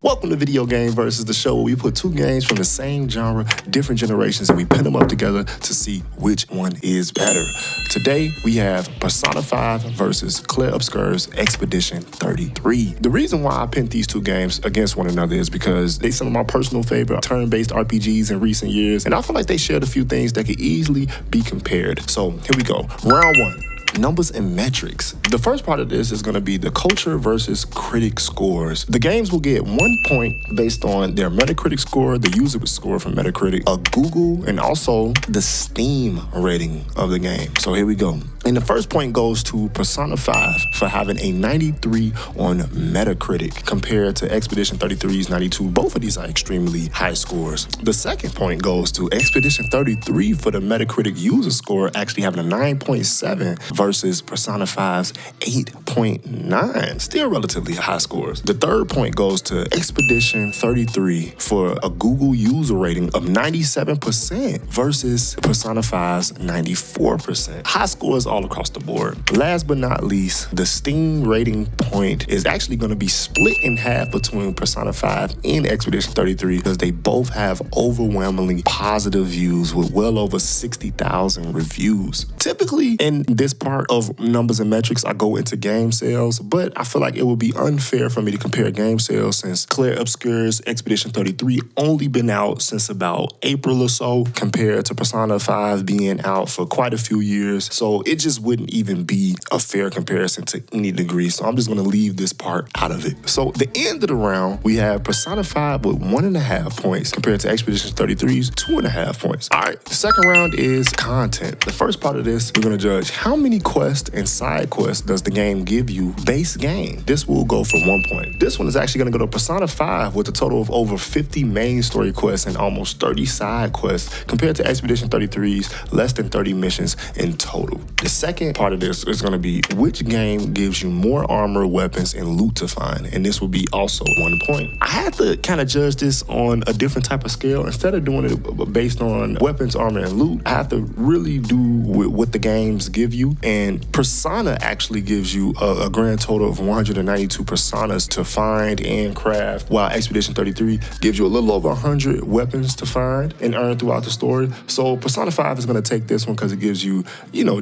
Welcome to Video Game Versus, the show where we put two games from the same genre, different generations, and we pin them up together to see which one is better. Today, we have Persona 5 versus Claire Obscure's Expedition 33. The reason why I pinned these two games against one another is because they some of my personal favorite turn-based RPGs in recent years, and I feel like they shared a few things that could easily be compared. So here we go. Round one. Numbers and metrics. The first part of this is going to be the culture versus critic scores. The games will get 1 point based on their Metacritic score, the user score from Metacritic, a Google, and also the Steam rating of the game. So here we go. And the first point goes to Persona 5 for having a 93 on Metacritic compared to Expedition 33's 92. Both of these are extremely high scores. The second point goes to Expedition 33 for the Metacritic user score actually having a 9.7 versus Persona 5's 8.9. Still relatively high scores. The third point goes to Expedition 33 for a Google user rating of 97% versus Persona 5's 94%. High scores all across the board. Last but not least, the Steam rating point is actually going to be split in half between Persona 5 and Expedition 33 because they both have overwhelmingly positive views with well over 60,000 reviews. Typically, in this part of numbers and metrics, I go into game sales, but I feel like it would be unfair for me to compare game sales since Claire Obscure's Expedition 33 only been out since about April or so compared to Persona 5 being out for quite a few years. So it just wouldn't even be a fair comparison to any degree. So I'm just going to leave this part out of it. So the end of the round, we have Persona 5 with 1.5 points compared to Expedition 33's 2.5 points. All right, the second round is content. The first part of this, we're going to judge how many quests and side quests does the game give you base game. This will go for 1 point. This one is actually going to go to Persona 5 with a total of over 50 main story quests and almost 30 side quests compared to Expedition 33's less than 30 missions in total. The second part of this is going to be which game gives you more armor, weapons, and loot to find, and this will be also 1 point. I had to kind of judge this on a different type of scale. Instead of doing it based on weapons, armor, and loot, I have to really do with what the games give you, and Persona actually gives you a grand total of 192 personas to find and craft, while Expedition 33 gives you a little over 100 weapons to find and earn throughout the story. So Persona 5 is going to take this one because it gives you,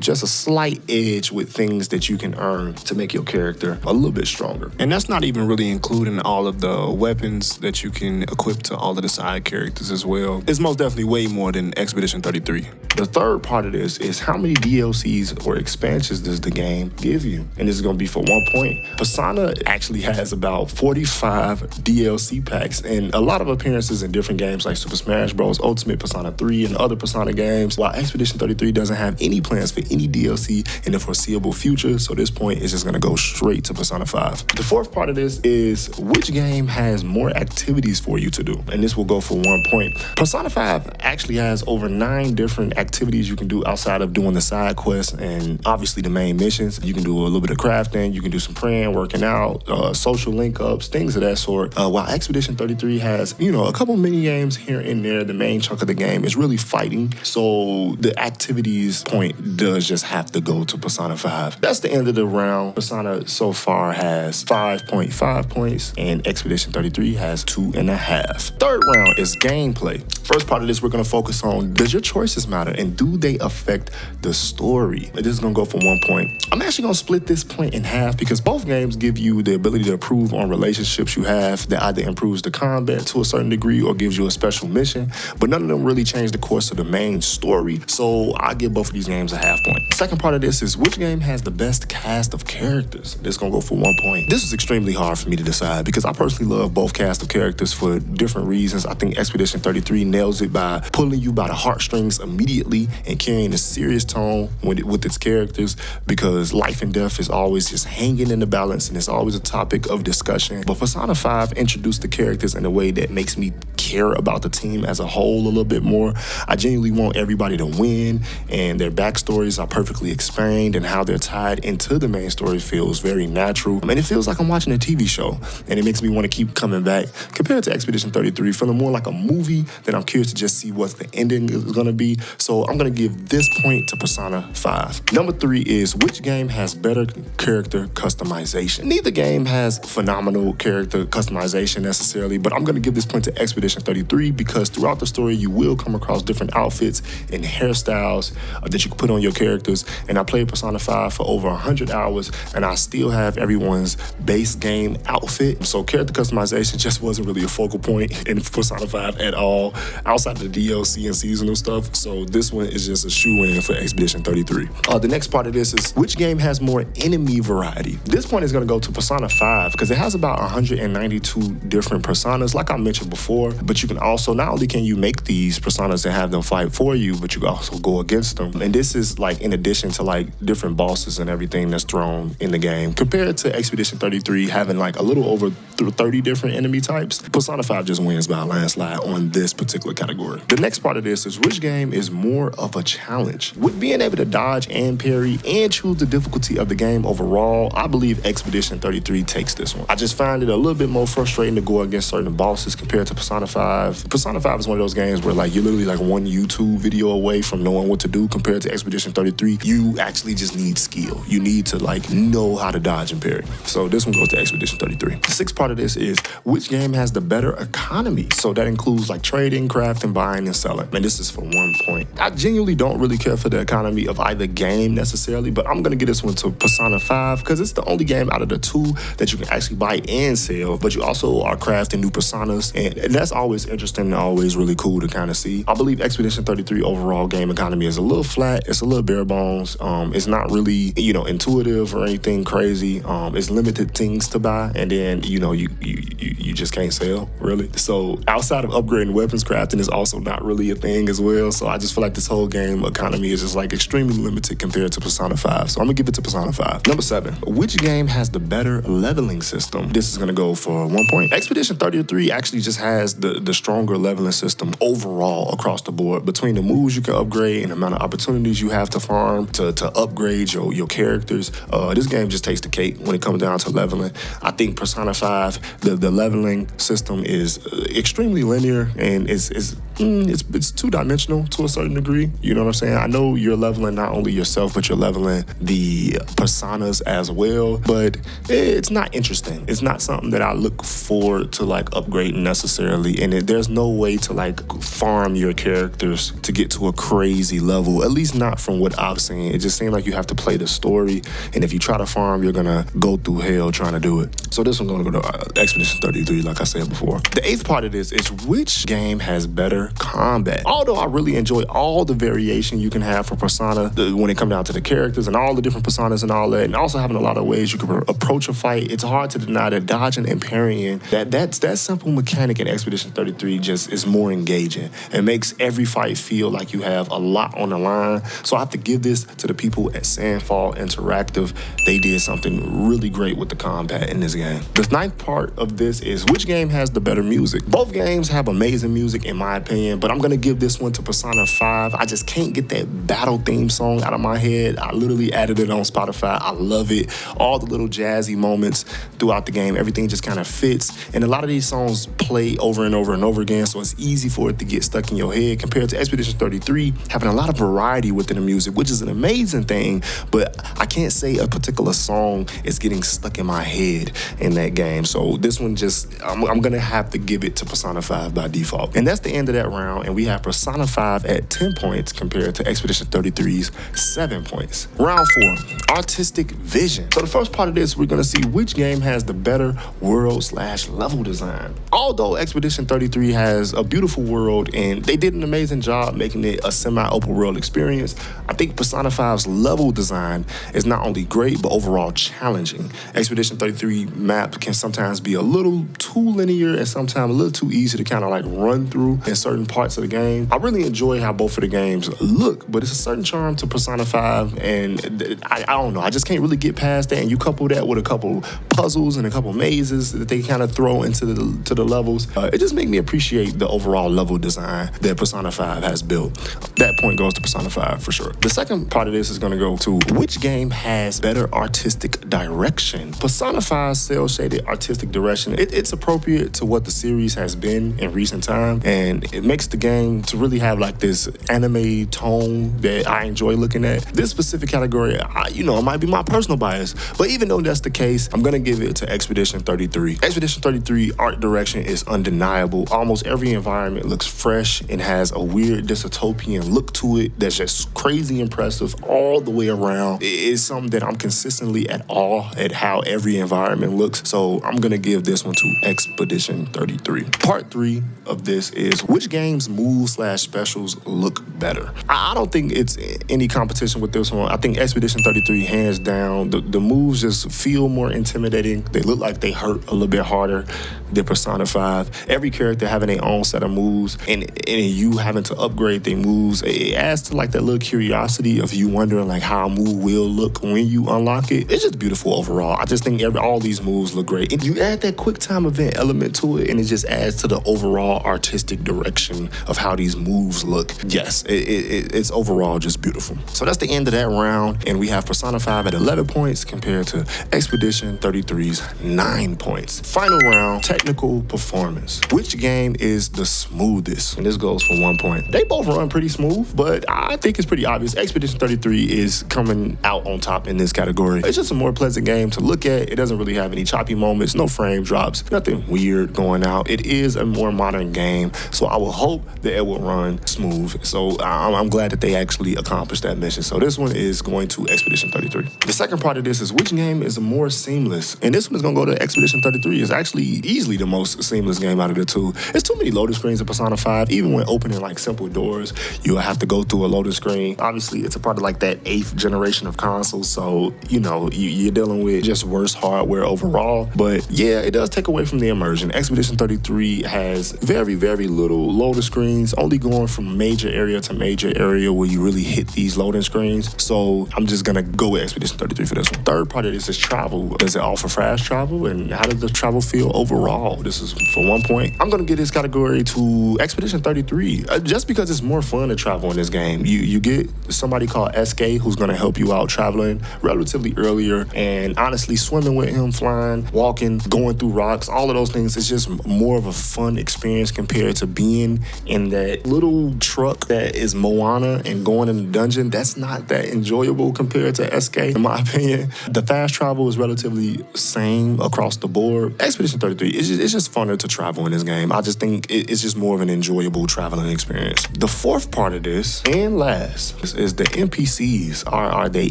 just a slight edge with things that you can earn to make your character a little bit stronger. And that's not even really including all of the weapons that you can equip to all of the side characters as well. It's most definitely way more than Expedition 33. The third part of this is how many DLCs or expansions does the game give you? And this is going to be for 1 point. Persona actually has about 45 DLC packs and a lot of appearances in different games like Super Smash Bros., Ultimate, Persona 3, and other Persona games, while Expedition 33 doesn't have any plans for any DLC in the foreseeable future, so this point is just going to go straight to Persona 5. The fourth part of this is which game has more activities for you to do, and this will go for 1 point. Persona 5 actually has over 9 different activities you can do outside of doing the side quests and obviously the main missions. You can do a little bit of crafting, you can do some praying, working out, social link-ups, things of that sort, while Expedition 33 has, a couple mini games here and there. The main chunk of the game is really fighting, so the activities point does just have to go to Persona 5. That's the end of the round. Persona so far has 5.5 points and Expedition 33 has 2.5. Third round is gameplay. First part of this, we're going to focus on, does your choices matter and do they affect the story? This is going to go for 1 point. I'm actually going to split this point in half because both games give you the ability to improve on relationships you have that either improves the combat to a certain degree or gives you a special mission, but none of them really change the course of the main story, so I give both of these games a half point. Second part of this is which game has the best cast of characters? This is going to go for 1 point. This is extremely hard for me to decide because I personally love both cast of characters for different reasons. I think Expedition 33 nails it by pulling you by the heartstrings immediately and carrying a serious tone with its characters because life and death is always just hanging in the balance and it's always a topic of discussion. But Persona 5 introduced the characters in a way that makes me care about the team as a whole a little bit more. I genuinely want everybody to win and their backstories are perfectly perfectly explained, and how they're tied into the main story feels very natural. And it feels like I'm watching a TV show, and it makes me want to keep coming back. Compared to Expedition 33, feeling more like a movie that I'm curious to just see what the ending is going to be. So I'm going to give this point to Persona 5. Number 3 is which game has better character customization? Neither game has phenomenal character customization necessarily, but I'm going to give this point to Expedition 33 because throughout the story you will come across different outfits and hairstyles that you can put on your characters. And I played Persona 5 for over 100 hours, and I still have everyone's base game outfit. So character customization just wasn't really a focal point in Persona 5 at all, outside of the DLC and seasonal stuff. So this one is just a shoe-in for Expedition 33. The next part of this is which game has more enemy variety? This point is going to go to Persona 5 because it has about 192 different personas, like I mentioned before. But you can also, not only can you make these personas and have them fight for you, but you can also go against them. And this is like in addition to like different bosses and everything that's thrown in the game. Compared to Expedition 33 having like a little over 30 different enemy types, Persona 5 just wins by a landslide on this particular category. The next part of this is which game is more of a challenge? With being able to dodge and parry and choose the difficulty of the game overall, I believe Expedition 33 takes this one. I just find it a little bit more frustrating to go against certain bosses compared to Persona 5. Persona 5 is one of those games where like you're literally like one YouTube video away from knowing what to do. Compared to Expedition 33, you actually just need skill. You need to like know how to dodge and parry. So this one goes to Expedition 33. The sixth part of this is which game has the better economy? So that includes like trading, crafting, buying, and selling. And this is for 1 point. I genuinely don't really care for the economy of either game necessarily, but I'm gonna give this one to Persona 5 because it's the only game out of the two that you can actually buy and sell, but you also are crafting new personas, and that's always interesting and always really cool to kind of see. I believe Expedition 33 overall game economy is a little flat. It's a little bare bones. It's not really, intuitive or anything crazy. It's limited things to buy, and then, you just can't sell, really. So outside of upgrading weapons, crafting is also not really a thing as well. So I just feel like this whole game economy is just like extremely limited compared to Persona 5. So I'm gonna give it to Persona 5. Number 7, which game has the better leveling system? This is gonna go for 1 point. Expedition 33 actually just has the stronger leveling system overall across the board. Between the moves you can upgrade and the amount of opportunities you have to farm to upgrade your characters, this game just takes the cake when it comes down to leveling. I think Persona 5, the leveling system is extremely linear and it's two-dimensional to a certain degree. You know what I'm saying? I know you're leveling not only yourself, but you're leveling the personas as well, but it's not interesting. It's not something that I look forward to like upgrading necessarily, and there's no way to like farm your characters to get to a crazy level, at least not from what I've seen. It just seems like you have to play the story, and if you try to farm, you're gonna go through hell trying to do it. So this one's gonna go to Expedition 33, like I said before. The 8th part of this is which game has better combat? Although I really enjoy all the variation you can have for Persona when it comes down to the characters and all the different personas and all that, and also having a lot of ways you can approach a fight, it's hard to deny that dodging and parrying, that simple mechanic in Expedition 33 just is more engaging. It makes every fight feel like you have a lot on the line. So I have to give this to the people at Sandfall Interactive. They did something really great with the combat in this game. The 9th part of this is which game has the better music? Both games have amazing music in my opinion, but I'm gonna give this one to Persona 5. I just can't get that battle theme song out of my head. I literally added it on Spotify. I love it. All the little jazzy moments throughout the game, everything just kind of fits. And a lot of these songs play over and over and over again, so it's easy for it to get stuck in your head compared to Expedition 33, having a lot of variety within the music, which is an amazing thing, but I can't say a particular song is getting stuck in my head in that game. So this one I'm gonna have to give it to Persona 5 by default. And that's the end of that round, and we have Persona 5 at 10 points compared to Expedition 33's 7 points. Round 4, artistic vision. So the first part of this, we're gonna see which game has the better world/level design. Although Expedition 33 has a beautiful world and they did an amazing job making it a semi-open world experience, I think Persona 5's level design is not only great, but overall challenging. Expedition 33 map can sometimes be a little too linear and sometimes a little too easy to kind of like run through in certain certain parts of the game. I really enjoy how both of the games look, but it's a certain charm to Persona 5, and I don't know. I just can't really get past that, and you couple that with a couple puzzles and a couple mazes that they kind of throw into the levels. It just makes me appreciate the overall level design that Persona 5 has built. That point goes to Persona 5 for sure. The second part of this is going to go to which game has better artistic direction. Persona 5's cel-shaded artistic direction, it's appropriate to what the series has been in recent time, and it makes the game to really have like this anime tone that I enjoy looking at. This specific category, it might be my personal bias, but even though that's the case, I'm going to give it to Expedition 33. Expedition 33 art direction is undeniable. Almost every environment looks fresh and has a weird dystopian look to it that's just crazy impressive all the way around. It's something that I'm consistently at awe at how every environment looks, so I'm going to give this one to Expedition 33. Part 3 of this is which game's moves/specials look better. I don't think it's any competition with this one. I think Expedition 33, hands down, the moves just feel more intimidating. They look like they hurt a little bit harder than Persona 5. Every character having their own set of moves, and you having to upgrade their moves, it adds to like that little curiosity of you wondering like how a move will look when you unlock it. It's just beautiful overall. I just think all these moves look great. And you add that quick time event element to it, and it just adds to the overall artistic direction of how these moves look. Yes, it's overall just beautiful. So that's the end of that round, and we have Persona 5 at 11 points compared to Expedition 33's 9 points. Final round, technical performance. Which game is the smoothest? And this goes for 1 point. They both run pretty smooth, but I think it's pretty obvious. Expedition 33 is coming out on top in this category. It's just a more pleasant game to look at. It doesn't really have any choppy moments, no frame drops, nothing weird going out. It is a more modern game, so I will hope that it will run smooth. So I'm glad that they actually accomplished that mission. So this one is going to Expedition 33. The second part of this is which game is more seamless? And this one is going to go to Expedition 33. It's actually easily the most seamless game out of the two. It's too many loading screens in Persona 5. Even when opening like simple doors, you'll have to go through a loading screen. Obviously, it's a part of like that 8th generation of consoles, so you're dealing with just worse hardware overall. But yeah, it does take away from the immersion. Expedition 33 has very, very little loading screens, only going from major area to major area where you really hit these loading screens. So I'm just gonna go with Expedition 33 for this one. Third part of this is travel. Does it offer fast travel, and how does the travel feel overall? This is for 1 point. I'm gonna give this category to Expedition 33, just because it's more fun to travel in this game. You get somebody called SK who's gonna help you out traveling relatively earlier, and honestly, swimming with him, flying, walking, going through rocks, all of those things, it's just more of a fun experience compared to being in that little truck that is Moana and going in the dungeon. That's not that enjoyable compared to SK, in my opinion. The fast travel is relatively same across the board. Expedition 33, it's just funner to travel in this game. I just think it's just more of an enjoyable traveling experience. The fourth part of this, and last, is the NPCs. Are they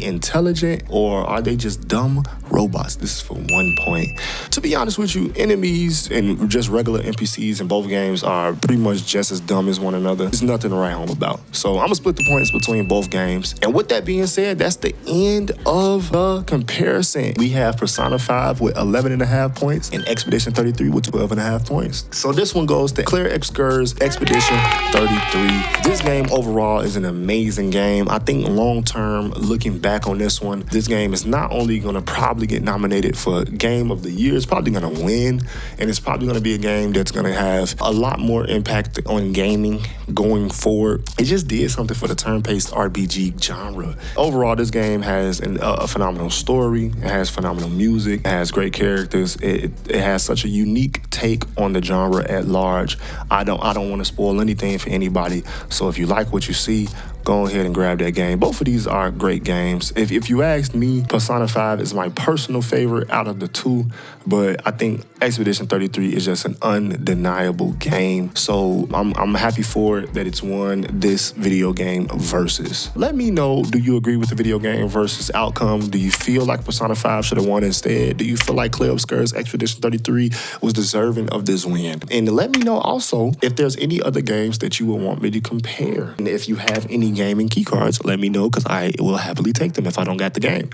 intelligent, or are they just dumb robots? This is for 1 point. To be honest with you, enemies and just regular NPCs in both games are pretty much just as dumb as one another. There's nothing to write home about. So I'm gonna split the points between both games. And with that being said, that's the end of the comparison. We have Persona 5 with 11.5 points and Expedition 33 with 12.5 points. So this one goes to Claire Xger's Expedition 33. This game overall is an amazing game. I think long term, looking back on this one, this game is not only gonna probably get nominated for Game of the Year, it's probably gonna win, and it's probably gonna be a game that's gonna have a lot more impact on gaming going forward. It just did something for the turn-based RPG genre. Overall, this game has a phenomenal story. It has phenomenal music. It has great characters. It has such a unique take on the genre at large. I don't want to spoil anything for anybody. So if you like what you see, go ahead and grab that game. Both of these are great games. If you ask me, Persona 5 is my personal favorite out of the two, but I think Expedition 33 is just an undeniable game. So I'm happy for it that it's won this video game versus. Let me know, do you agree with the video game versus outcome? Do you feel like Persona 5 should have won instead? Do you feel like Claire Xger's Expedition 33 was deserving of this win? And let me know also if there's any other games that you would want me to compare. And if you have any gaming key cards, let me know, because I will happily take them if I don't got the game.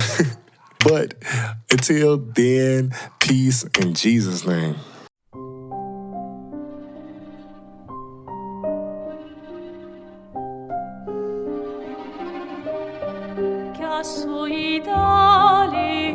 But until then, peace in Jesus' name. sui dali